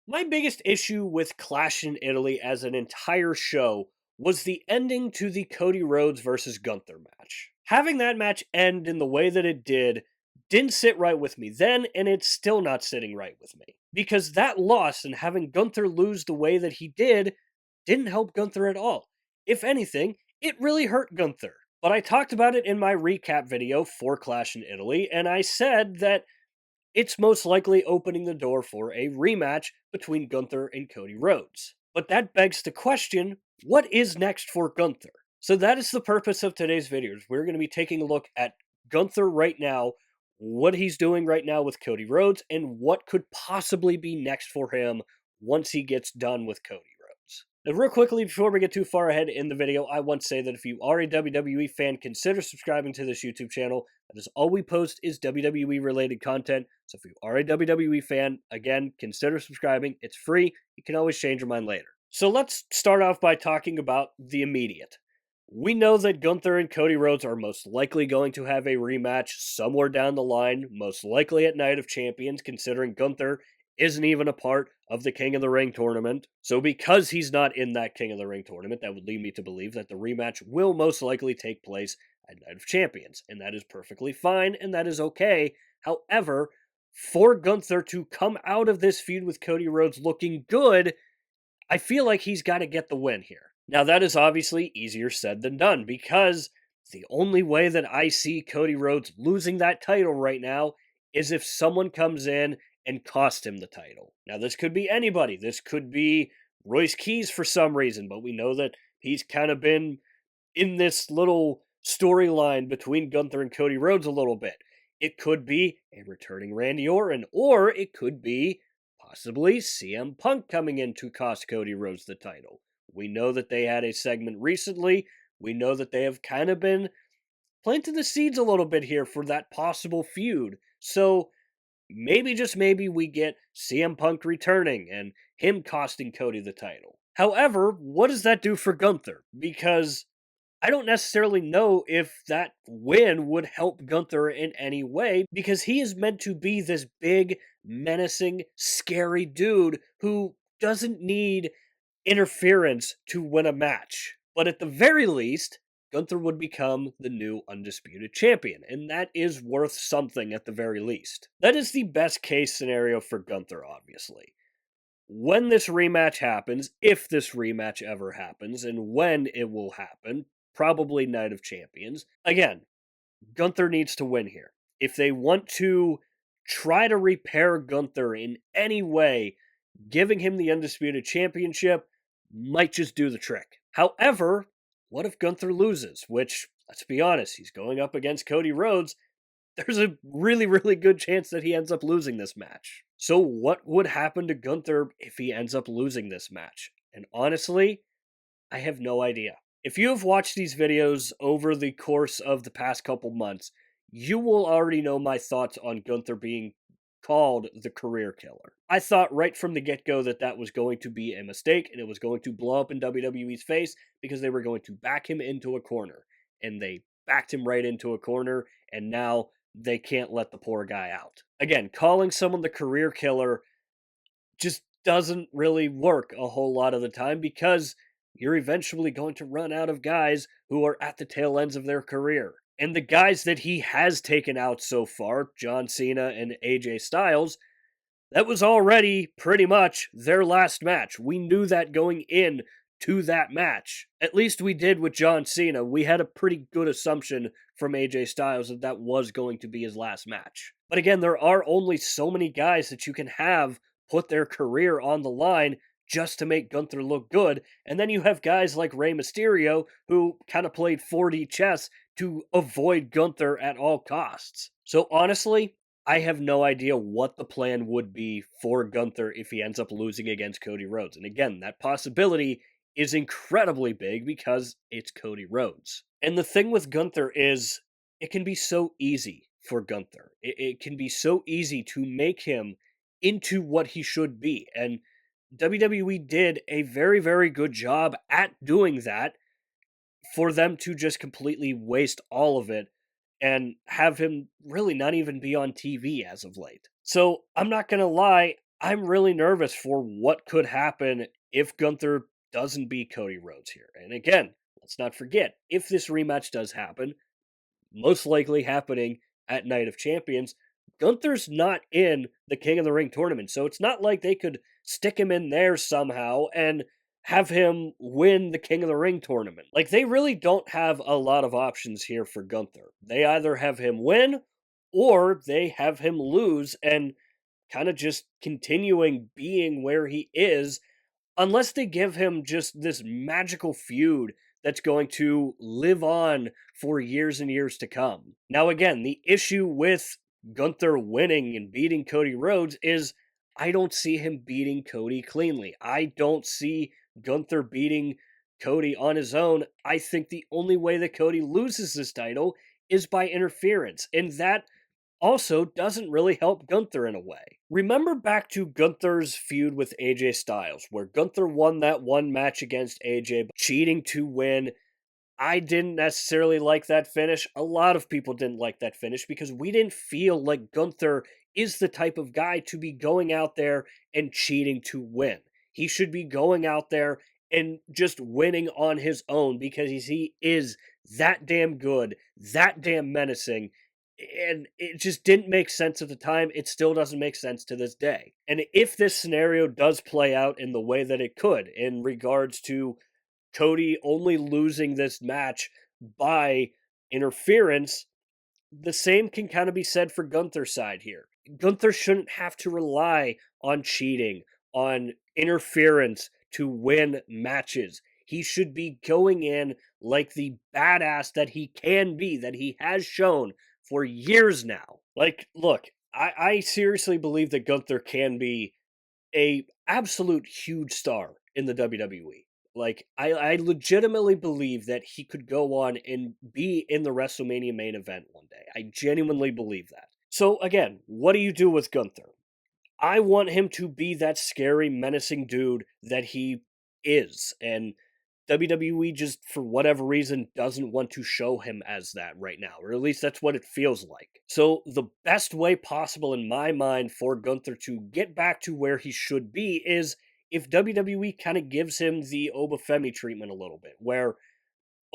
My biggest issue with Clash in Italy as an entire show was the ending to the Cody Rhodes versus Gunther match. Having that match end in the way that it didn't sit right with me then, and it's still not sitting right with me. Because that loss and having Gunther lose the way that he didn't help Gunther at all. If anything, it really hurt Gunther. But I talked about it in my recap video for Clash in Italy, and I said that it's most likely opening the door for a rematch between Gunther and Cody Rhodes. But that begs the question, what is next for Gunther? So that is the purpose of today's videos. We're going to be taking a look at Gunther right now, what he's doing right now with Cody Rhodes, and what could possibly be next for him once he gets done with Cody Rhodes. And real quickly, before we get too far ahead in the video, I want to say that if you are a WWE fan, consider subscribing to this YouTube channel. That is all we post is WWE related content. So if you are a WWE fan, again, consider subscribing. It's free. You can always change your mind later. So let's start off by talking about the immediate. We know that Gunther and Cody Rhodes are most likely going to have a rematch somewhere down the line, most likely at Night of Champions, considering Gunther isn't even a part of the King of the Ring tournament. So because he's not in that King of the Ring tournament, that would lead me to believe that the rematch will most likely take place at Night of Champions, and that is perfectly fine, and that is okay. However, for Gunther to come out of this feud with Cody Rhodes looking good, I feel like he's got to get the win here. Now, that is obviously easier said than done because the only way that I see Cody Rhodes losing that title right now is if someone comes in and costs him the title. Now, this could be anybody. This could be Royce Keys for some reason, but we know that he's kind of been in this little storyline between Gunther and Cody Rhodes a little bit. It could be a returning Randy Orton, or it could be possibly CM Punk coming in to cost Cody Rhodes the title. We know that they had a segment recently. We know that they have kind of been planting the seeds a little bit here for that possible feud. So maybe, just maybe, we get CM Punk returning and him costing Cody the title. However, what does that do for Gunther? Because I don't necessarily know if that win would help Gunther in any way because he is meant to be this big, menacing, scary dude who doesn't need interference to win a match. But at the very least, Gunther would become the new undisputed champion, and that is worth something at the very least. That is the best case scenario for Gunther, obviously. When this rematch happens, if this rematch ever happens, and when it will happen, probably Night of Champions. Again, Gunther needs to win here. If they want to try to repair Gunther in any way, giving him the Undisputed Championship might just do the trick. However, what if Gunther loses? Which, let's be honest, he's going up against Cody Rhodes. There's a really, really good chance that he ends up losing this match. So, what would happen to Gunther if he ends up losing this match? And honestly, I have no idea. If you have watched these videos over the course of the past couple months, you will already know my thoughts on Gunther being called the career killer. I thought right from the get-go that that was going to be a mistake and it was going to blow up in WWE's face because they were going to back him into a corner. And they backed him right into a corner, and now they can't let the poor guy out. Again, calling someone the career killer just doesn't really work a whole lot of the time because you're eventually going to run out of guys who are at the tail ends of their career. And the guys that he has taken out so far, John Cena and AJ Styles, that was already pretty much their last match. We knew that going in to that match. At least we did with John Cena. We had a pretty good assumption from AJ Styles that that was going to be his last match. But again, there are only so many guys that you can have put their career on the line just to make Gunther look good. And then you have guys like Rey Mysterio who kind of played 4D chess to avoid Gunther at all costs. So honestly, I have no idea what the plan would be for Gunther if he ends up losing against Cody Rhodes. And again, that possibility is incredibly big because it's Cody Rhodes. And the thing with Gunther is it can be so easy for Gunther. It can be so easy to make him into what he should be. And WWE did a very, very good job at doing that for them to just completely waste all of it and have him really not even be on TV as of late. So I'm not going to lie, I'm really nervous for what could happen if Gunther doesn't beat Cody Rhodes here. And again, let's not forget, if this rematch does happen, most likely happening at Night of Champions, Gunther's not in the King of the Ring tournament. So it's not like they could stick him in there somehow and have him win the King of the Ring tournament. Like, they really don't have a lot of options here for Gunther. They either have him win or they have him lose and kind of just continuing being where he is, unless they give him just this magical feud that's going to live on for years and years to come. Now, again, the issue with Gunther winning and beating Cody Rhodes is I don't see him beating Cody cleanly. I don't see Gunther beating Cody on his own. I think the only way that Cody loses this title is by interference. And that also doesn't really help Gunther in a way. Remember back to Gunther's feud with AJ Styles, where Gunther won that one match against AJ, cheating to win. I didn't necessarily like that finish. A lot of people didn't like that finish because we didn't feel like Gunther is the type of guy to be going out there and cheating to win. He should be going out there and just winning on his own because he is that damn good, that damn menacing. And it just didn't make sense at the time. It still doesn't make sense to this day. And if this scenario does play out in the way that it could, in regards to Cody only losing this match by interference, the same can kind of be said for Gunther's side here. Gunther shouldn't have to rely on cheating, on interference to win matches. He should be going in like the badass that he can be, that he has shown for years now. Like, look, I seriously believe that Gunther can be a absolute huge star in the WWE. Like, I legitimately believe that he could go on and be in the WrestleMania main event one day. I genuinely believe that. So again, what do you do with Gunther? I want him to be that scary, menacing dude that he is. And WWE just, for whatever reason, doesn't want to show him as that right now, or at least that's what it feels like. So, the best way possible in my mind for Gunther to get back to where he should be is if WWE kind of gives him the Obafemi treatment a little bit, where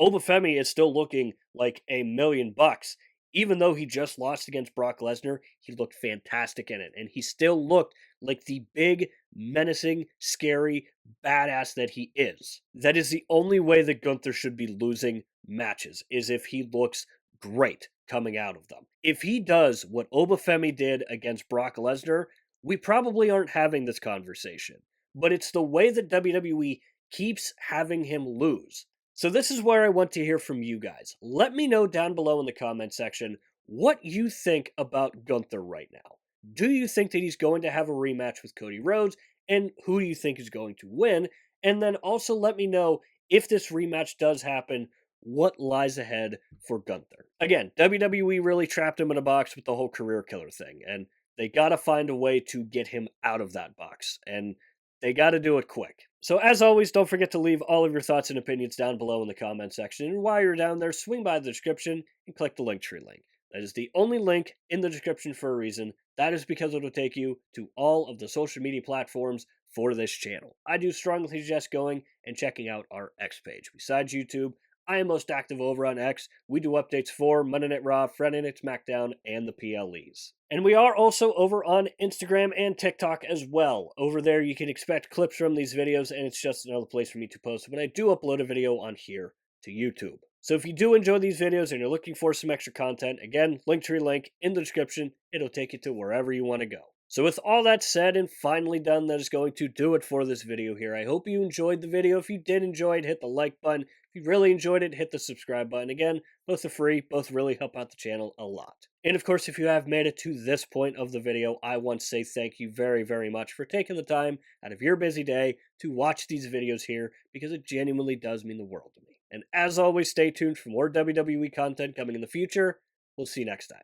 Obafemi is still looking like $1,000,000. Even though he just lost against Brock Lesnar, he looked fantastic in it. And he still looked like the big, menacing, scary, badass that he is. That is the only way that Gunther should be losing matches, is if he looks great coming out of them. If he does what Obafemi did against Brock Lesnar, we probably aren't having this conversation. But it's the way that WWE keeps having him lose. So this is where I want to hear from you guys. Let me know down below in the comment section what you think about Gunther right now. Do you think that he's going to have a rematch with Cody Rhodes? And who do you think is going to win? And then also let me know, if this rematch does happen, what lies ahead for Gunther. Again, WWE really trapped him in a box with the whole career killer thing, and they gotta find a way to get him out of that box. And they got to do it quick. So, as always, don't forget to leave all of your thoughts and opinions down below in the comment section. And while you're down there, swing by the description and click the Linktree link. That is the only link in the description for a reason. That is because it will take you to all of the social media platforms for this channel. I do strongly suggest going and checking out our X page. Besides YouTube, I am most active over on X. We do updates for Monday Night Raw, Friday Night SmackDown, and the PLEs. And we are also over on Instagram and TikTok as well. Over there, you can expect clips from these videos, and it's just another place for me to post when I do upload a video on here to YouTube. So if you do enjoy these videos and you're looking for some extra content, again, Linktree link in the description. It'll take you to wherever you want to go. So with all that said and finally done, that is going to do it for this video here. I hope you enjoyed the video. If you did enjoy it, hit the like button. If you really enjoyed it, hit the subscribe button. Again, both are free, both really help out the channel a lot. And of course, if you have made it to this point of the video, I want to say thank you very, very much for taking the time out of your busy day to watch these videos here, because it genuinely does mean the world to me. And as always, stay tuned for more WWE content coming in the future. We'll see you next time.